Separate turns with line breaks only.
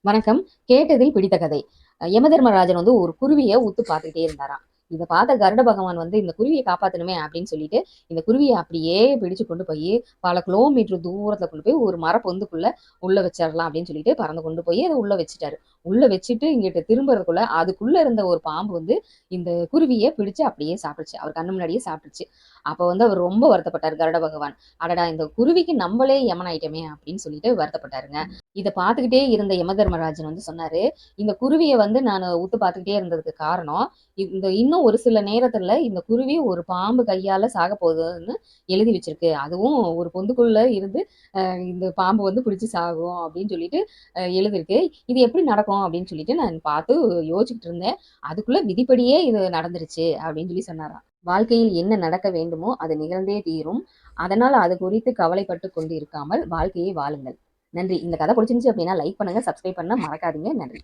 வணக்கம். கேட்டதில் பிடித்த கதை. யமதர்மராஜன் வந்து ஒரு குருவிய உத்து பார்த்துக்கிட்டே இருந்தாராம். இத பார்த்த கருட பகவான் வந்து இந்த குருவிய காப்பாத்தணுமே அப்படின்னு சொல்லிட்டு, இந்த குருவிய அப்படியே பிடிச்சு கொண்டு போய் பல கிலோமீட்டர் தூரத்துல கொண்டு போய் ஒரு மரப்பொந்துக்குள்ள உள்ள வச்சிரலாம் அப்படின்னு சொல்லிட்டு பறந்து கொண்டு போய் அத உள்ள வச்சுட்டாரு. உள்ள வச்சுட்டு இங்கிட்டு திரும்புறதுக்குள்ள அதுக்குள்ள இருந்த ஒரு பாம்பு வந்து இந்த குருவிய பிடிச்சு அப்படியே சாப்பிட்டுச்சு. அவர் கண்ணு முன்னாடியே சாப்பிட்டுருச்சு. அப்ப வந்து அவர் ரொம்ப வருத்தப்பட்டாரு கருட பகவான். அடடா! இந்த குருவிக்கு நம்மளே யமன் ஆயிட்டோமே அப்படின்னு சொல்லிட்டு வருத்தப்பட்டாருங்க. இத பார்த்துக்கிட்டே இருந்த யமதர்மராஜன் வந்து சொன்னாரு, "இந்த குருவிய வந்து நானு உத்து பார்த்துக்கிட்டே இருந்ததுக்கு காரணம், இன்னும் ஒரு சில நேரத்துல இந்த குருவி ஒரு பாம்பு கையால சாகப் போகுதுன்னு எழுதி வச்சிருக்கு. அதுவும் ஒரு பொந்துக்குள்ள இருந்து இந்த பாம்பு வந்து பிடிச்சு சாகும் அப்படின்னு சொல்லிட்டு எழுதிருக்கு. இது எப்படி நடக்கும் அப்படின்னு சொல்லிட்டு நான் பார்த்து யோசிச்சுக்கிட்டு இருந்தேன். அதுக்குள்ள விதிப்படியே இது நடந்துருச்சு" அப்படின்னு சொல்லி சொன்னாராம். வாழ்க்கையில் என்ன நடக்க வேண்டுமோ அது நிகழ்ந்தே தீரும். அதனால அது குறித்து கவலைப்பட்டுக் கொண்டு இருக்காமல் வாழ்க்கையை வாழுங்கள். நன்றி. இந்த கதை பிடிச்சிருந்துச்சு அப்படின்னா லைக் பண்ணுங்க, சப்ஸ்கிரைப் பண்ண மறக்காதீங்க. நன்றி.